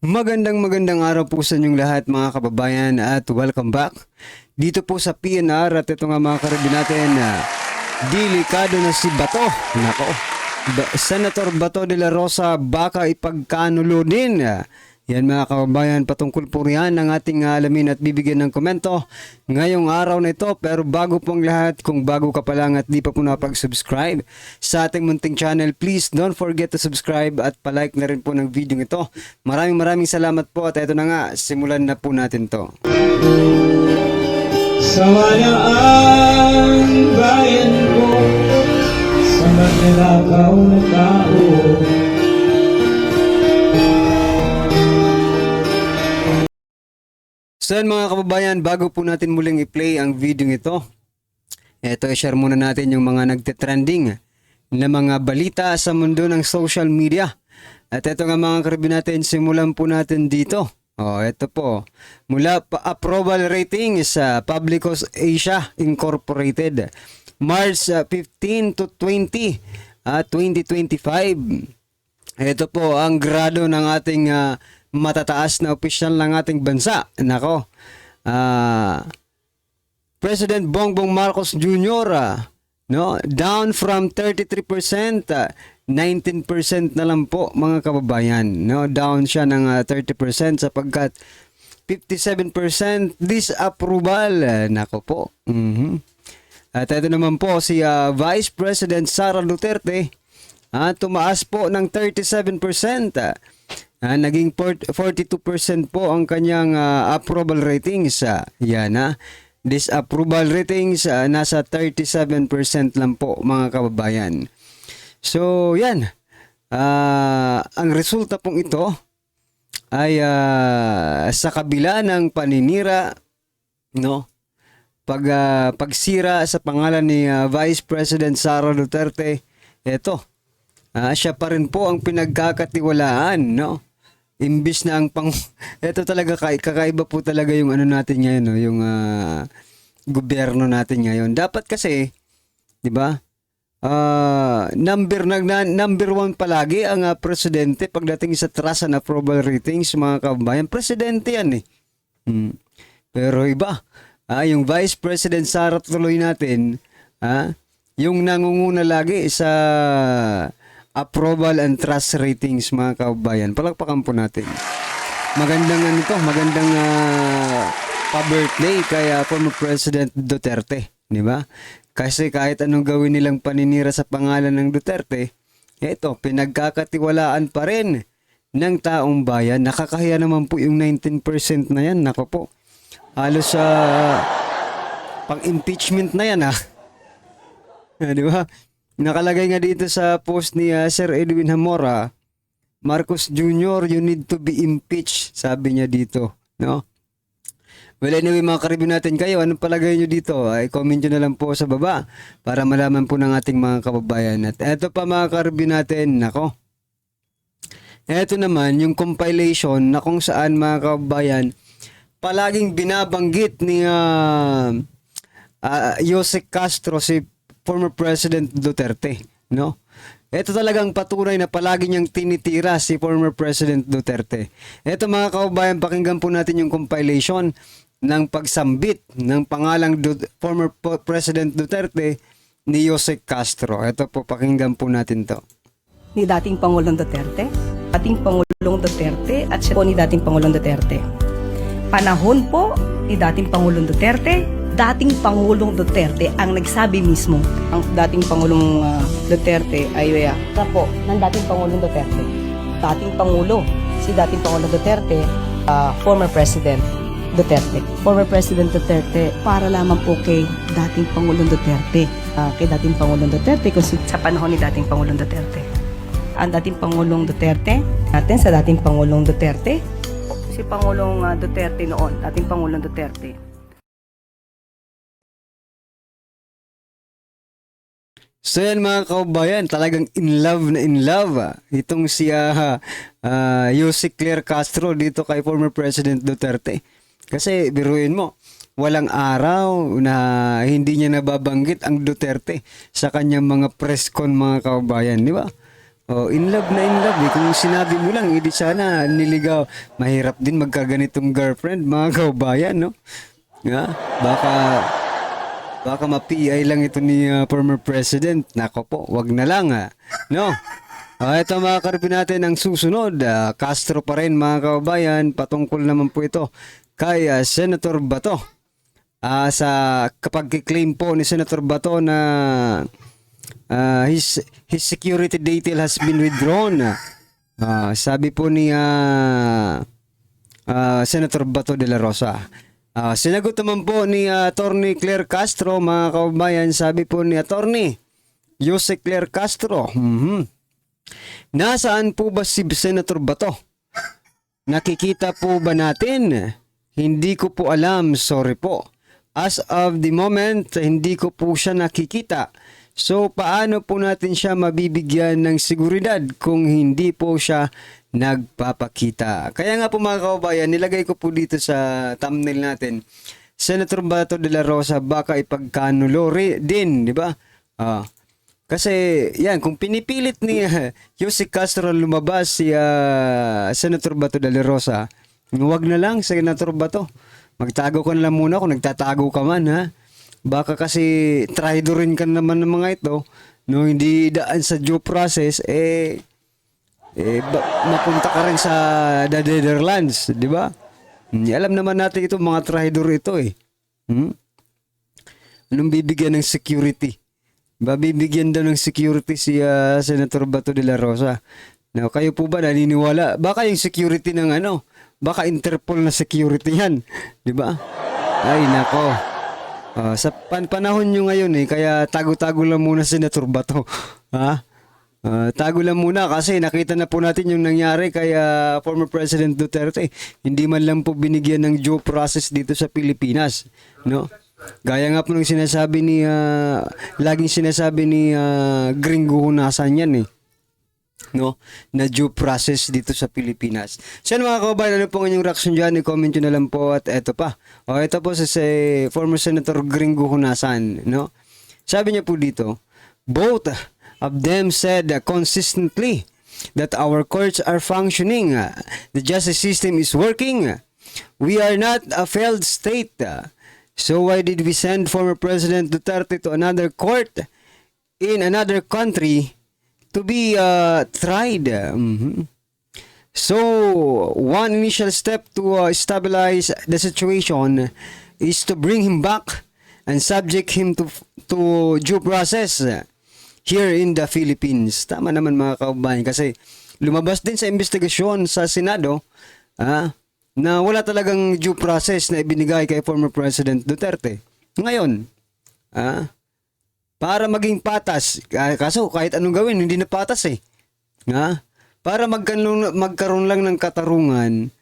Magandang araw po sa inyong lahat mga kababayan at welcome back dito po sa PNR at ito nga mga karabin natin delikado na si Bato. Nako, Senator Bato de la Rosa baka ipagkanulo din. Yan mga kababayan, patungkol po riyan ang ating alamin at bibigyan ng komento ngayong araw na ito. Pero bago pong lahat, kung bago ka pa lang at di pa po napag-subscribe sa ating munting channel, please don't forget to subscribe at palike na rin po ng video ito. Maraming salamat po at ito na nga, simulan na po natin to. Sawa ang bayan ko sa magnanakaw na tao. So yan mga kababayan, bago po natin muling i-play ang video ito, i-share muna natin yung mga nagte-trending na mga balita sa mundo ng social media. At ito nga mga karabin natin, simulan po natin dito. Ito po. Mula approval rating sa Publicos Asia Incorporated. March 15 to 20, 2025. Ito po ang grado ng ating matataas na opisyal ng ating bansa. Nako. President Bongbong Marcos Jr. Down from 33%, 19% na lang po mga kababayan. Down siya ng 30% sapagkat 57% disapproval. Nako po. At ito naman po si Vice President Sara Duterte, tumaas po ng 37%. Naging 42% po ang kanyang approval ratings. Disapproval ratings nasa 37% lang po mga kababayan. So yan, ang resulta pong ito ay sa kabila ng paninira, pagsira sa pangalan ni Vice President Sara Duterte, siya pa rin po ang pinagkakatiwalaan, Imbis na ang ito talaga kakaiba po talaga yung ano natin ngayon, yung gobyerno natin ngayon. Dapat kasi, 'di ba? Number one palagi ang presidente pagdating sa trust and approval ratings mga kababayan. Presidente yan Pero iba, yung Vice President Sara tuloy natin, yung nangunguna lagi sa approval and trust ratings mga kababayan. Palakpakan po natin. Magandang pa-birthday kay former President Duterte, di ba? Kasi kahit anong gawin nilang paninira sa pangalan ng Duterte, pinagkakatiwalaan pa rin ng taong bayan. Nakakahiya naman po yung 19% na yan. Nako po. Halos sa pang-impeachment na yan di ba? Nakalagay nga dito sa post ni Sir Edwin Hamora, Marcos Jr., you need to be impeached, sabi niya dito, Well, anyway mga karibin natin kayo, anong palagay nyo dito? I-comment nyo na lang po sa baba para malaman po ng ating mga kababayan. At eto pa mga karibin natin, eto naman yung compilation na kung saan mga kababayan, palaging binabanggit ni Jose Castro, si former President Duterte, Ito talagang patunay na palagi niyang tinitira si former President Duterte. Ito mga kababayan, pakinggan po natin yung compilation ng pagsambit ng pangalang former President Duterte ni Jose Castro. Ito po, pakinggan po natin to. Ni dating Pangulong Duterte, at siya po ni dating Pangulong Duterte. Panahon po ni dating Pangulong Duterte ang nagsabi mismo. Ang dating Pangulong Duterte ay po ng dating Pangulong Duterte. Dating Pangulo, si dating Pangulong Duterte, former President Duterte. Former President Duterte para lamang po kay dating Pangulong Duterte. Kay dating Pangulong Duterte kasi sa panahon ni dating Pangulong Duterte. Ang dating Pangulong Duterte, natin sa dating Pangulong Duterte, si Pangulong Duterte noon, dating Pangulong Duterte. So yan mga kababayan, talagang in love. Itong si Jose Claire Castro dito kay former President Duterte. Kasi biruin mo, walang araw na hindi niya nababanggit ang Duterte sa kanyang mga press con mga kababayan, di ba? Oh, in love na in love eh. Kung sinabi mo lang, edi sana niligaw. Mahirap din magkaganitong girlfriend, mga kaubayan, no? Nga, baka ma-PI lang ito ni former president. Nako po, wag na lang no? Ito mga karapin natin ang susunod. Castro pa rin mga kaubayan. Patungkol naman po ito kay Senator Bato. Kapag claim po ni Senator Bato na his security detail has been withdrawn. Sabi po ni Senator Bato de la Rosa. Sinagot naman po ni Attorney Claire Castro, mga kaubayan. Sabi po ni Attorney Jose Claire Castro, nasaan po ba si Senator Bato? Nakikita po ba natin? Hindi ko po alam, sorry po. As of the moment, hindi ko po siya nakikita. So, paano po natin siya mabibigyan ng seguridad kung hindi po siya nagpapakita? Kaya nga po mga kaubayan, nilagay ko po dito sa thumbnail natin, Senator Bato de la Rosa, baka ipagkanulo din, di ba? Kasi, yan, kung pinipilit ni Jose Castro lumabas si Senator Bato de la Rosa, huwag na lang, Senator Bato. Magtago ka na lang muna kung nagtatago ka man, ha? Baka kasi traidorin ka naman ng mga ito, no, hindi daan sa due process, mapunta ka rin sa the Netherlands, di ba? Alam naman natin ito, mga traidor ito eh. Anong bibigyan ng security? Bibigyan daw ng security si Senator Bato de la Rosa. Now, kayo po ba naniniwala? Baka yung security ng baka Interpol na security yan. Di ba? Ay, nako. Sa panahon nyo ngayon kaya tago-tago lang muna Senator Bato. Tago lang muna kasi nakita na po natin yung nangyari kay former President Duterte. Hindi man lang po binigyan ng due process dito sa Pilipinas, no? Gaya nga po ng sinasabi ni laging sinasabi ni Gringo Hunasan yan no, na due process dito sa Pilipinas. So mga kaubayan, ano po ang inyong reaction dyan? I-comment nyo na lang po. At eto pa, ito po si former Senator Gringo Hunasan, no? Sabi niya po dito, both of them said consistently that our courts are functioning, the justice system is working, we are not a failed state, so why did we send former President Duterte to another court in another country to be tried? So, one initial step to stabilize the situation is to bring him back and subject him to due process here in the Philippines. Tama naman mga kaubayan kasi lumabas din sa investigasyon sa Senado na wala talagang due process na ibinigay kay former President Duterte. Ngayon, para maging patas, kaso kahit anong gawin, hindi na patas para magkaroon lang ng katarungan,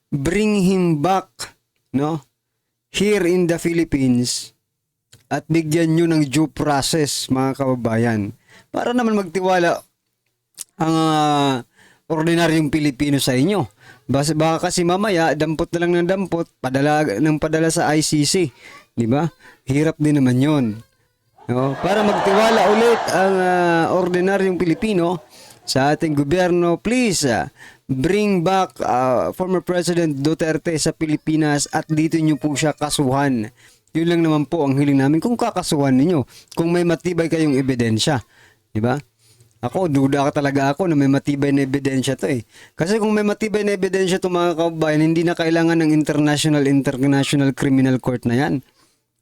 bring him back, no, here in the Philippines at bigyan nyo ng due process, mga kababayan. Para naman magtiwala ang ordinaryong Pilipino sa inyo. Baka kasi mamaya, dampot na lang ng dampot, padala sa ICC. Di ba? Hirap din naman yon. No? Para magtiwala ulit ang ordinaryong Pilipino sa ating gobyerno, please bring back former President Duterte sa Pilipinas at dito nyo po siya kasuhan. Yun lang naman po ang hiling namin kung kakasuhan ninyo, kung may matibay kayong ebidensya. Diba? Duda talaga ako na may matibay na ebidensya to Kasi kung may matibay na ebidensya to mga kababayan, hindi na kailangan ng International Criminal Court na yan.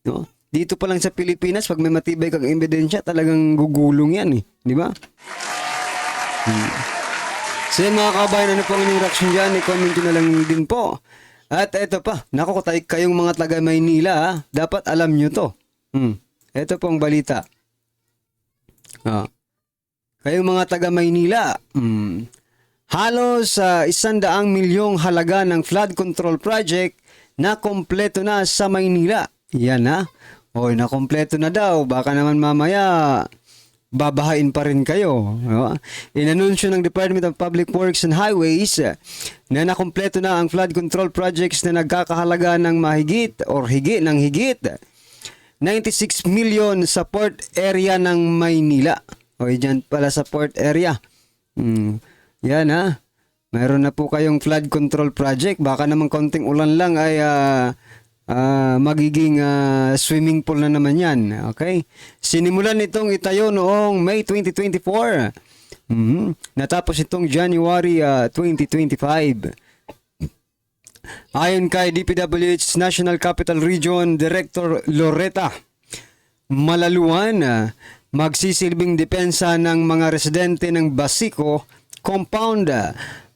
No? Dito pa lang sa Pilipinas, pag may matibay kang ebidensya, talagang gugulong yan Di ba? So mga kabayan, ano po ang inyong reaction dyan? I-comment nyo na lang din po. At eto pa, naku, kayong mga taga Maynila, dapat alam nyo to. Eto po ang balita. Kayong mga taga Maynila, halos 100 milyong halaga ng flood control project na kompleto na sa Maynila. Yan nakompleto na daw. Baka naman mamaya babahain pa rin kayo. Inanunsyo ng Department of Public Works and Highways na nakompleto na ang flood control projects na nagkakahalaga ng higit 96 million sa port area ng Maynila. Dyan pala sa port area. Yan ha. Mayroon na po kayong flood control project. Baka naman konting ulan lang ay magiging swimming pool na naman yan. Okay? Sinimulan itong itayo noong May 2024. Natapos itong January 2025. Ayon kay DPWH National Capital Region Director Loretta Malaluan, magsisilbing depensa ng mga residente ng Basico Compound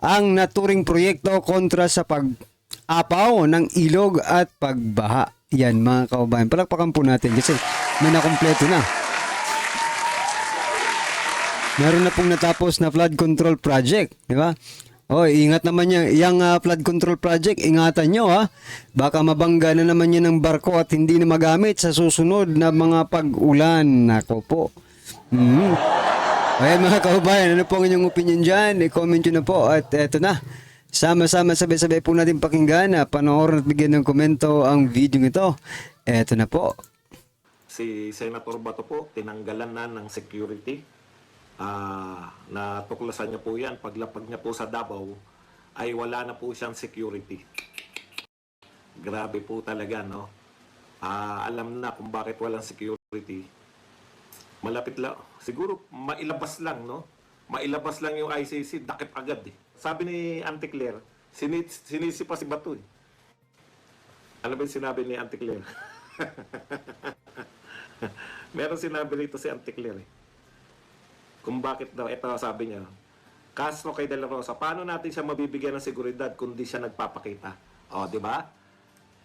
ang naturing proyekto kontra sa pag-apaw ng ilog at pagbaha. Yan mga kababayan, palakpakan po natin kasi may nakumpleto na. Meron na pong natapos na flood control project, di ba? Oh, ingat naman yung flood control project, ingatan nyo ha. Baka mabangga na naman yan ng barko at hindi na magamit sa susunod na mga pag-ulan. Nako po. Ayan mga kababayan, ano po ang inyong opinion dyan? I-comment nyo na po at eto na. Sama-sama sabay-sabay po natin pakinggan, panoorin at bigyan ng komento ang video ito. Eto na po. Si Senator Bato po, tinanggalan na ng security. Natuklasan niya po yan. Paglapag niya po sa Davao, ay wala na po siyang security. Grabe po talaga, no? Alam na kung bakit walang security. Malapit lang. Siguro, mailabas lang, no? Mailabas lang yung ICC, dakip agad, eh. Sabi ni Auntie Claire, sinisi pa si Bato, eh. Ano ba yung sinabi ni Auntie Claire? Meron sinabi rito si Auntie Claire, eh. Kung bakit daw, ito sabi niya, Castro kay De La Rosa, paano natin siya mabibigyan ng seguridad kung di siya nagpapakita? O, di ba?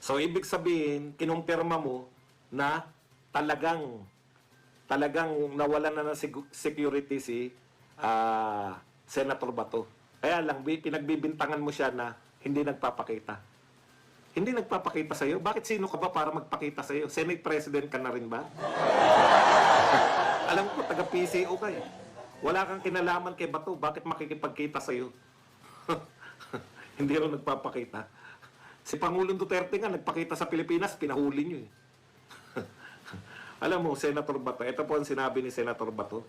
So, ibig sabihin, kinumpirma mo na talagang nawalan na ng security si Senator Bato. Kaya lang, pinagbibintangan mo siya na hindi nagpapakita. Hindi nagpapakita sa'yo? Bakit sino ka ba para magpakita sa'yo? Senate President ka na rin ba? Alam ko, taga-PCO ka eh. Wala kang kinalaman kay Bato. Bakit makikipagkita sa'yo? Hindi rin nagpapakita. Si Pangulong Duterte nga, nagpakita sa Pilipinas, pinahuli nyo eh. Alam mo, Senator Bato, ito po ang sinabi ni Senator Bato.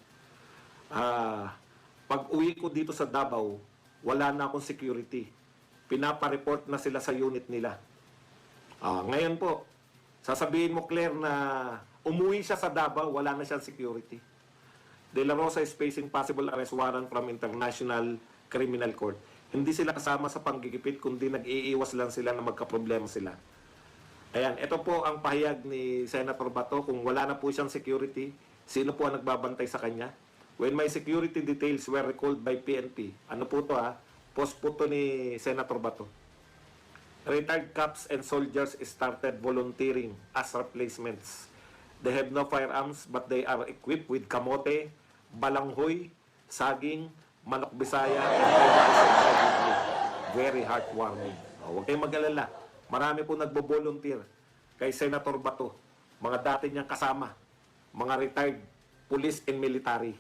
Pag uwi ko dito sa Davao, wala na akong security. Pinapa-report na sila sa unit nila. Ngayon po, sasabihin mo, Claire, na umuwi siya sa Davao, wala na siyang security. De La Rosa is facing possible arrest warrant from International Criminal Court. Hindi sila kasama sa panggigipit, kundi nag-iiwas lang sila na magkaproblema sila. Ayan, ito po ang pahayag ni Senator Bato. Kung wala na po siyang security, sino po ang nagbabantay sa kanya? When my security details were recalled by PNP. Ano po to ha? Post po to ni Senator Bato. Retired cops and soldiers started volunteering as replacements. They have no firearms but they are equipped with kamote, balanghoy, saging, manok bisaya, and very heartwarming. Huwag kayong mag-alala. Marami po nagbo-volunteer kay Senator Bato. Mga dati niyang kasama. Mga retired police and military.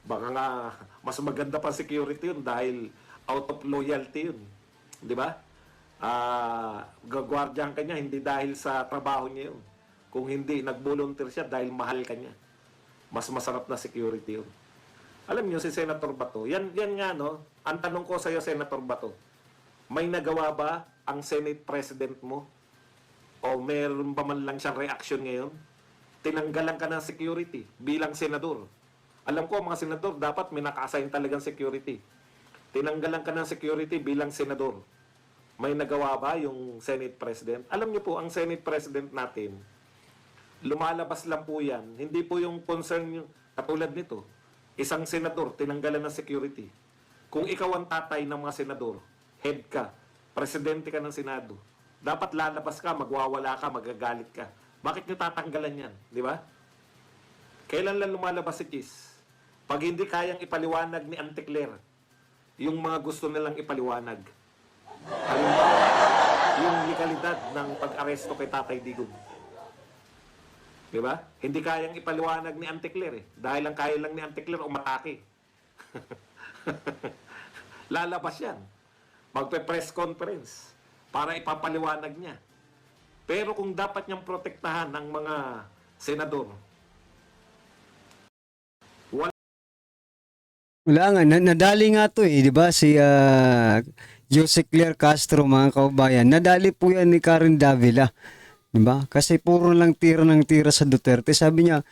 Baka nga mas maganda pa security yun dahil out of loyalty yun. Di ba? Gagwardyan ka niya hindi dahil sa trabaho niya yun. Kung hindi, nag-volunteer siya dahil mahal ka niya. Mas masarap na security yun. Alam niyo si Senator Bato, yan nga no, ang tanong ko sa iyo Senator Bato, may nagawa ba ang Senate President mo? O meron ba man lang siyang reaction ngayon? Tinanggalan ka ng security bilang senador. Alam ko mga senador, dapat may naka-assign talagang security. Tinanggalan ka ng security bilang senador. May nagawa ba yung Senate President? Alam niyo po, ang Senate President natin, lumalabas lang po yan. Hindi po yung concern yung katulad nito. Isang senador, tinanggalan ng security. Kung ikaw ang tatay ng mga senador, head ka, presidente ka ng Senado, dapat lalabas ka, magwawala ka, magagalit ka. Bakit nyo tatanggalan yan? Di ba? Kailan lang lumalabas si Chis? Pag hindi kayang ipaliwanag ni Auntie Claire, yung mga gusto nilang ipaliwanag. Halimbawa, yung legalidad ng pag-aresto kay Tatay Digong. Di ba? Hindi kayang ipaliwanag ni Auntie Claire eh. Dahil ang kaya lang ni Auntie Claire umatake. Lalabas yan. Magpe-press conference para ipapaliwanag niya. Pero kung dapat niyang protektahan ng mga senador, Wala nga, nadali nga to eh, di ba? Si Jose Claire Castro, mga kaubayan. Nadali po yan ni Karen Davila. Di ba? Kasi puro lang tira ng tira sa Duterte. Sabi niya,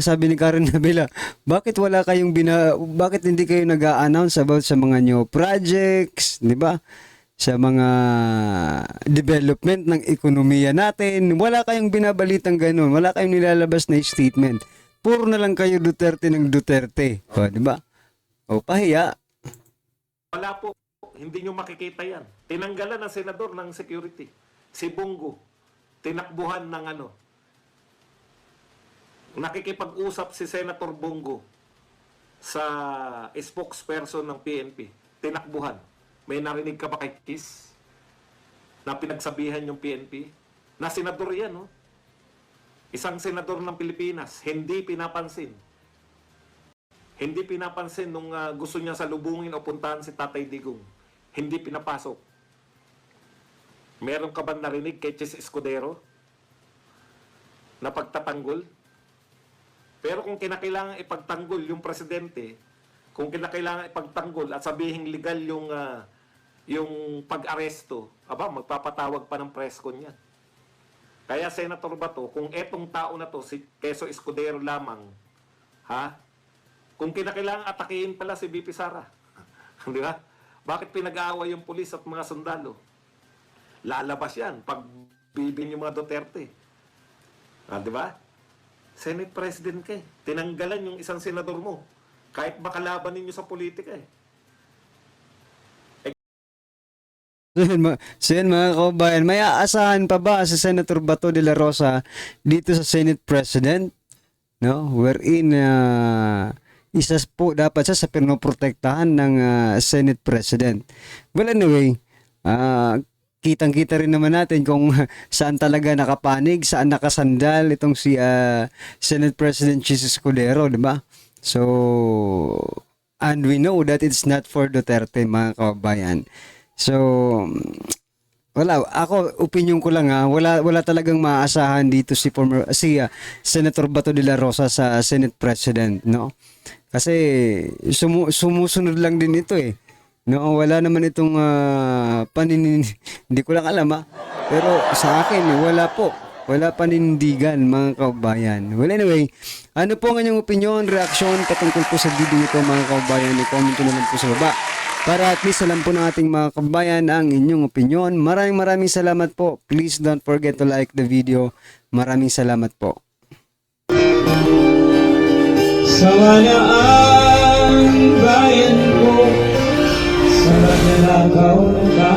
sabi ni Karen Davila, bakit bakit hindi kayo nag-a-announce about sa mga new projects, di ba? Sa mga development ng ekonomiya natin. Wala kayong binabalitang ganun. Wala kayong nilalabas na statement. Puro na lang kayo Duterte ng Duterte. O, di ba? O, pahiya. Wala po. Hindi nyo makikita yan. Tinanggalan ng senador ng security. Si Bongo. Tinakbuhan ng ano. Nakikipag-usap si Senator Bongo sa spokesperson ng PNP. Tinakbuhan. May narinig ka ba kay Kiss? Na pinagsabihan yung PNP? Na senador yan, no? Isang senador ng Pilipinas. Hindi pinapansin. Hindi pinapansin nung gusto niya salubungin o puntahan si Tatay Digong. Hindi pinapasok. Meron ka ba narinig kay Chis Escudero na pagtatanggol? Pero kung kinakailangan ipagtanggol yung presidente, kung kinakailangan ipagtanggol at sabihin legal yung pag-aresto, magpapatawag pa ng press con yan. Kaya Senator Bato, kung etong tao na to, si Quezon Escudero lamang, kung kinakailangan atakihin pala si BP Sara, di ba? Bakit pinag-aaway yung pulis at mga sundalo? Lalabas yan pag bibing yung mga Duterte. Di ba? Senate President ka eh. Tinanggalan yung isang senador mo. Kahit makalaban ninyo sa politika eh. So yan mga kaubayan, may aasahan pa ba si Senator Bato de la Rosa dito sa Senate President? No? Wherein isa po dapat siya sa pinoprotektahan ng Senate President. Well anyway, kitang-kita rin naman natin kung saan talaga nakapanig, saan nakasandal itong si Senate President Chis Escudero, di ba? So, and we know that it's not for Duterte, mga kaubayan. So, wala, opinion ko lang wala talagang maaasahan dito si Senator Bato de la Rosa sa Senate President, no? Kasi sumusunod lang din ito eh. No, wala naman itong hindi ko lang alam pero sa akin wala po. Wala panindigan, mga kaubayan. Well anyway, ano po ang inyong opinion, reaksyon patungkol po sa video ito, mga kaubayan? I-comment nyo naman po sa baba. Para at least alam po ng ating mga kabayan ang inyong opinion. Maraming salamat po. Please don't forget to like the video. Maraming salamat po. Sawaya ang bayan ko sa magnanakaw na tao.